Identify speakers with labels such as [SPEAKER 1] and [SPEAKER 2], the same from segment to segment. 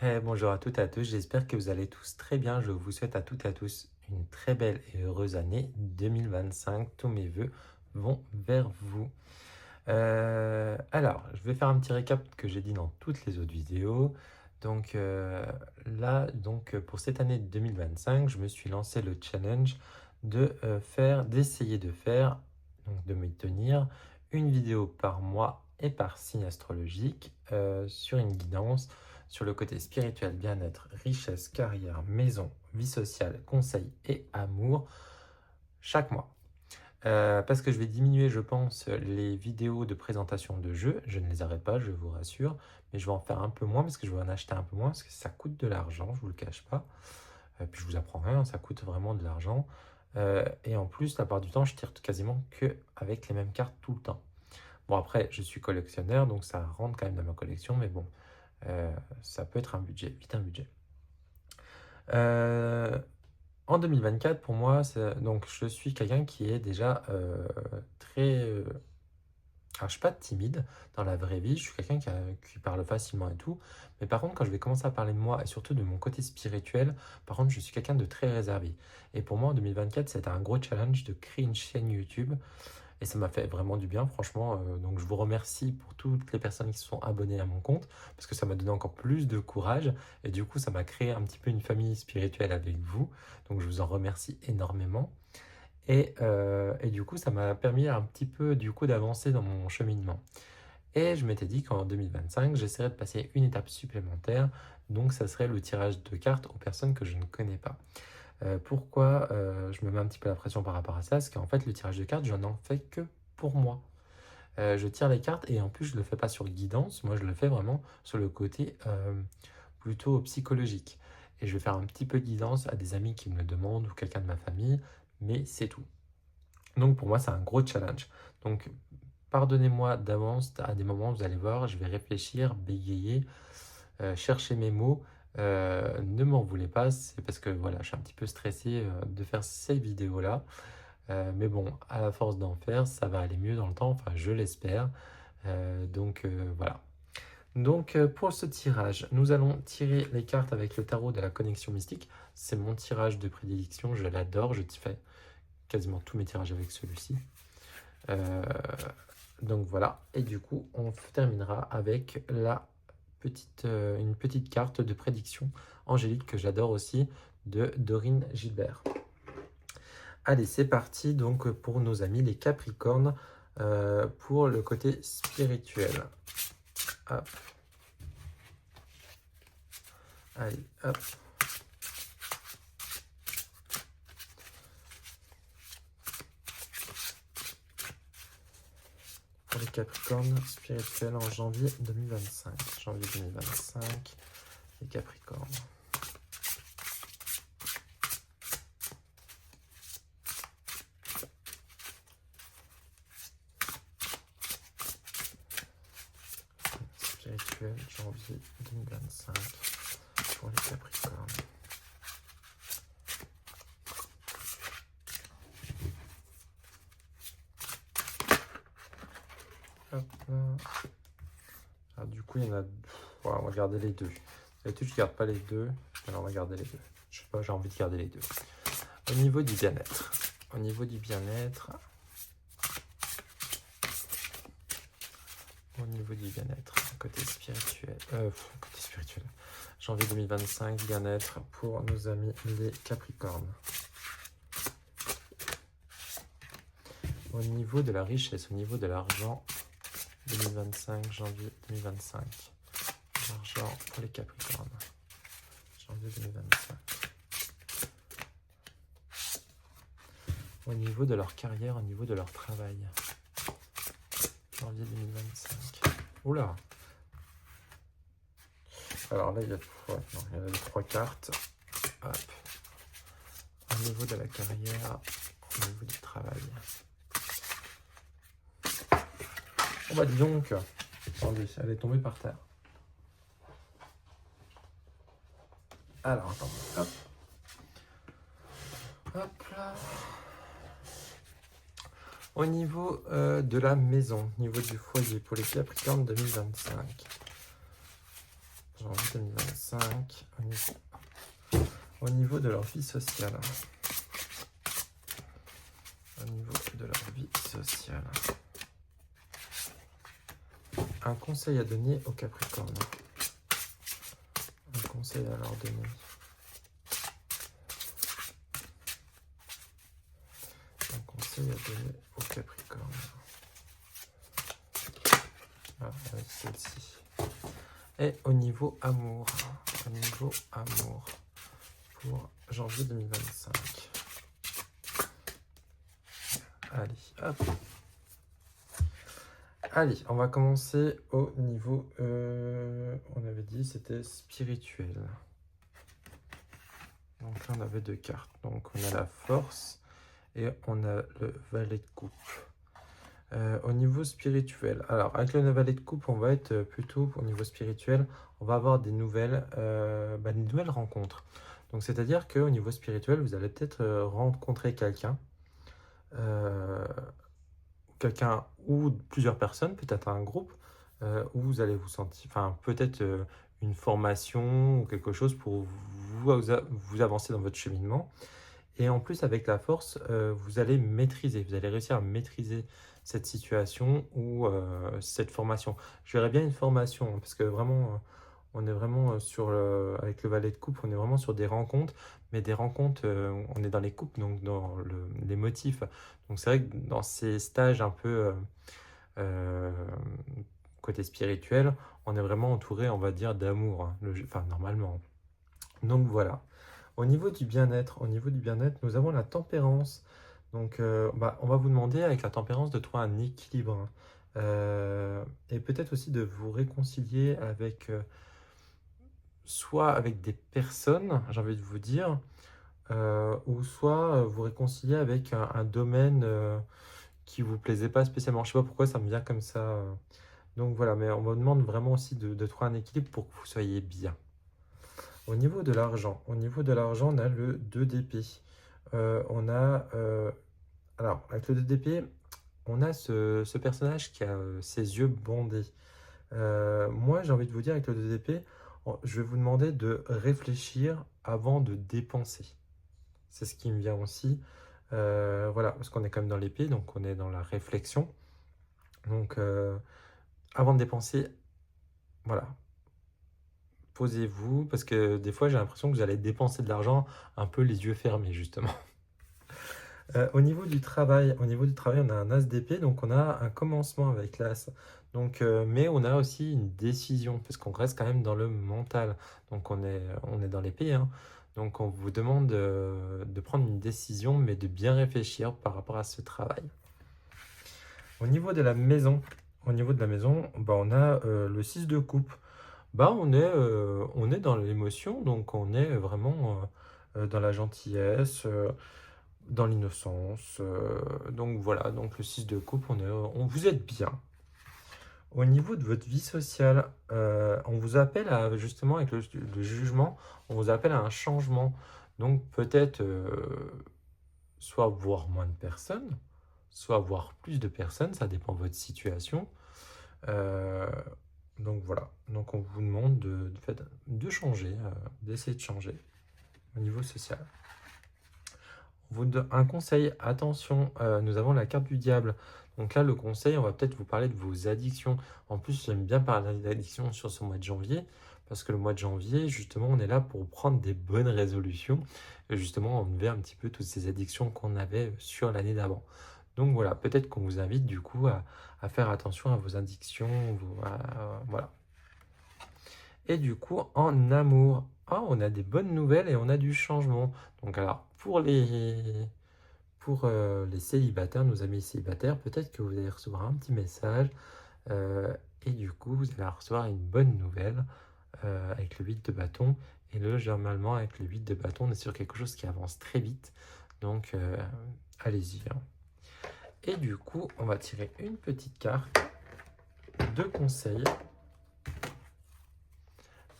[SPEAKER 1] Bonjour à toutes et à tous, j'espère que vous allez tous très bien. Je vous souhaite à toutes et à tous une très belle et heureuse année 2025. Tous mes voeux vont vers vous. Alors, je vais faire un petit récap que j'ai dit dans toutes les autres vidéos. Donc pour cette année 2025, je me suis lancé le challenge d'essayer de faire, donc de me tenir une vidéo par mois et par signe astrologique sur une guidance sur le côté spirituel, bien-être, richesse, carrière, maison, vie sociale, conseils et amour chaque mois. Parce que je vais diminuer, je pense, les vidéos de présentation de jeux. Je ne les arrête pas, je vous rassure. Mais je vais en faire un peu moins parce que je vais en acheter un peu moins parce que ça coûte de l'argent, je ne vous le cache pas. Puis je vous apprends rien, ça coûte vraiment de l'argent. Et en plus, la part du temps, je tire quasiment que avec les mêmes cartes tout le temps. Bon, après, je suis collectionneur, donc ça rentre quand même dans ma collection. Mais bon, ça peut être un budget, vite un budget. En 2024, pour moi, donc je suis quelqu'un qui est déjà très... alors, je suis pas timide dans la vraie vie, je suis quelqu'un qui parle facilement et tout. Mais par contre, quand je vais commencer à parler de moi et surtout de mon côté spirituel, par contre, je suis quelqu'un de très réservé. Et pour moi, en 2024, c'était un gros challenge de créer une chaîne YouTube. Et ça m'a fait vraiment du bien, franchement. Donc, je vous remercie pour toutes les personnes qui se sont abonnées à mon compte, parce que ça m'a donné encore plus de courage. Et du coup, ça m'a créé un petit peu une famille spirituelle avec vous. Donc, je vous en remercie énormément. Et du coup, ça m'a permis un petit peu du coup d'avancer dans mon cheminement. Et je m'étais dit qu'en 2025, j'essaierais de passer une étape supplémentaire. Donc, ça serait le tirage de cartes aux personnes que je ne connais pas. Pourquoi je me mets un petit peu la pression par rapport à ça? Parce qu'en fait, le tirage de cartes, je n'en fais que pour moi. Je tire les cartes et en plus, je ne le fais pas sur guidance. Moi, je le fais vraiment sur le côté plutôt psychologique. Et je vais faire un petit peu de guidance à des amis qui me le demandent ou quelqu'un de ma famille, mais c'est tout. Donc, pour moi, c'est un gros challenge. Donc, pardonnez-moi d'avance à des moments, vous allez voir, je vais réfléchir, bégayer, chercher mes mots. Ne m'en voulez pas, c'est parce que voilà, je suis un petit peu stressé de faire ces vidéos-là. Mais bon, à la force d'en faire, ça va aller mieux dans le temps, enfin je l'espère. Voilà. Donc pour ce tirage, nous allons tirer les cartes avec le tarot de la connexion mystique. C'est mon tirage de prédilection, je l'adore, je fais quasiment tous mes tirages avec celui-ci. Donc voilà, et du coup on terminera avec une petite carte de prédiction angélique que j'adore aussi de Dorine Gilbert. Allez, c'est parti donc pour nos amis les Capricornes pour le côté spirituel. Hop. Allez, hop. Pour les Capricornes spirituels en janvier 2025. Janvier 2025, les Capricornes. Spirituel, janvier 2025 pour les Capricornes. Hop là. Alors, du coup, il y en a... Voilà, on va garder les deux. D'habitude, je ne garde pas les deux. Alors, on va garder les deux. Je sais pas, j'ai envie de garder les deux. Au niveau du bien-être. Au niveau du bien-être. Au niveau du bien-être. Côté spirituel. Côté spirituel. Janvier 2025, bien-être pour nos amis les Capricornes. Au niveau de la richesse, au niveau de l'argent, 2025, janvier 2025. L'argent pour les Capricornes. Janvier 2025. Au niveau de leur carrière, au niveau de leur travail. Janvier 2025. Oula! Alors là, il y a 3 cartes. Hop. Au niveau de la carrière, au niveau du travail. Oh bah dis donc! Attendez, elle est tombée par terre. Alors, attendez. Hop. Hop là. Au niveau de la maison, au niveau du foyer pour les Capricornes 2025. Janvier 2025. 5 au niveau de leur vie sociale. Au niveau de leur vie sociale. Un conseil à donner au Capricorne. Un conseil à leur donner. Un conseil à donner au Capricorne. Ah, avec celle-ci. Et au niveau amour. Au niveau amour. Pour janvier 2025. Allez, hop. Allez, on va commencer au niveau, on avait dit c'était spirituel. Donc là, on avait 2 cartes. Donc on a la force et on a le valet de coupe. Au niveau spirituel, alors avec le valet de coupe, on va être plutôt au niveau spirituel, on va avoir des nouvelles rencontres. Donc c'est-à-dire qu'au niveau spirituel, vous allez peut-être rencontrer quelqu'un. Quelqu'un ou plusieurs personnes, peut-être un groupe, où vous allez vous sentir, enfin peut-être une formation ou quelque chose pour vous avancer dans votre cheminement. Et en plus avec la force, vous allez réussir à maîtriser cette situation ou cette formation. Je verrais bien une formation, hein, parce que vraiment, on est vraiment avec le valet de coupe, on est vraiment sur des rencontres, mais des rencontres, on est dans les coupes, donc dans les motifs. Donc c'est vrai que dans ces stages un peu euh, côté spirituel, on est vraiment entouré, on va dire, d'amour, hein, enfin normalement. Donc voilà. Au niveau du bien-être, nous avons la tempérance. Donc, on va vous demander avec la tempérance de trouver un équilibre, hein. Et peut-être aussi de vous réconcilier avec soit avec des personnes, j'ai envie de vous dire, ou soit vous réconcilier avec un domaine qui vous plaisait pas spécialement. Je sais pas pourquoi ça me vient comme ça. Donc voilà, mais on vous demande vraiment aussi de trouver un équilibre pour que vous soyez bien. Au niveau de l'argent, on a le 2 d'épée. On a, alors, avec le 2 d'épée, on a ce personnage qui a ses yeux bandés. Moi, j'ai envie de vous dire, avec le 2 d'épée, je vais vous demander de réfléchir avant de dépenser. C'est ce qui me vient aussi. Voilà, parce qu'on est quand même dans l'épée, donc on est dans la réflexion. Donc, avant de dépenser, voilà, posez-vous, parce que des fois, j'ai l'impression que vous allez dépenser de l'argent un peu les yeux fermés, justement. Au niveau du travail, on a un as d'épée, donc on a un commencement avec l'as. Donc, mais on a aussi une décision, parce qu'on reste quand même dans le mental. Donc on est dans l'épée, hein. Donc on vous demande de prendre une décision, mais de bien réfléchir par rapport à ce travail. Au niveau de la maison, on a le 6 de coupe. On est dans l'émotion, donc on est vraiment dans la gentillesse, dans l'innocence. Donc voilà, donc le 6 de coupe, vous êtes bien. Au niveau de votre vie sociale, on vous appelle à, justement, avec le jugement, on vous appelle à un changement. Donc peut-être soit voir moins de personnes, soit voir plus de personnes, ça dépend de votre situation. Donc voilà, donc on vous demande de changer, d'essayer de changer au niveau social. Un conseil, attention, nous avons la carte du diable. Donc là, le conseil, on va peut-être vous parler de vos addictions. En plus, j'aime bien parler d'addictions sur ce mois de janvier, parce que le mois de janvier, justement, on est là pour prendre des bonnes résolutions, et justement enlever un petit peu toutes ces addictions qu'on avait sur l'année d'avant. Donc voilà, peut-être qu'on vous invite du coup à faire attention à vos addictions, voilà. Et du coup, en amour, on a des bonnes nouvelles et on a du changement. Donc alors, pour les célibataires, nos amis célibataires, peut-être que vous allez recevoir un petit message et du coup, vous allez recevoir une bonne nouvelle avec le 8 de bâton. Et normalement, avec le 8 de bâton, on est sur quelque chose qui avance très vite. Donc, allez-y, hein. Et du coup, on va tirer une petite carte de conseil.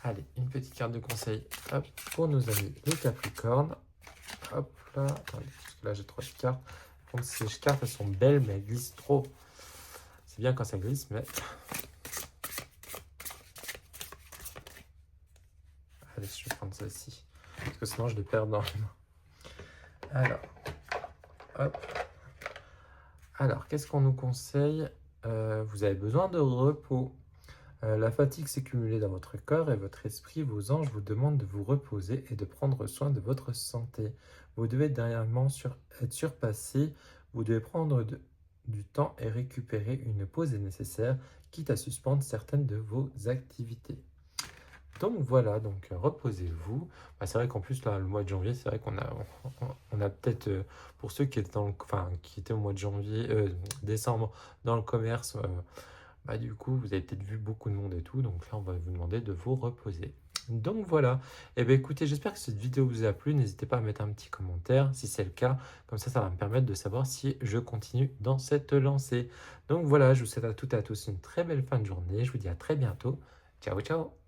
[SPEAKER 1] Allez, une petite carte de conseil, hop, pour nos amis les Capricornes. Hop là, attendez, parce que là j'ai 3 cartes. Par contre, ces cartes, elles sont belles, mais elles glissent trop. C'est bien quand ça glisse, mais... Allez, je vais prendre celle-ci. Parce que sinon, je les perds dans les mains. Alors, hop. Alors, qu'est-ce qu'on nous conseille? Vous avez besoin de repos. La fatigue s'est cumulée dans votre corps et votre esprit, vos anges vous demandent de vous reposer et de prendre soin de votre santé. Vous devez dernièrement être surpassé, vous devez prendre du temps et récupérer une pause est nécessaire, quitte à suspendre certaines de vos activités. Donc voilà, donc reposez-vous. Bah, c'est vrai qu'en plus, là, le mois de janvier, c'est vrai on a peut-être, pour ceux qui étaient, qui étaient au mois de janvier, décembre dans le commerce, bah, du coup, vous avez peut-être vu beaucoup de monde et tout. Donc là, on va vous demander de vous reposer. Donc voilà. Et bien écoutez, j'espère que cette vidéo vous a plu. N'hésitez pas à mettre un petit commentaire si c'est le cas. Comme ça va me permettre de savoir si je continue dans cette lancée. Donc voilà, je vous souhaite à toutes et à tous une très belle fin de journée. Je vous dis à très bientôt. Ciao, ciao!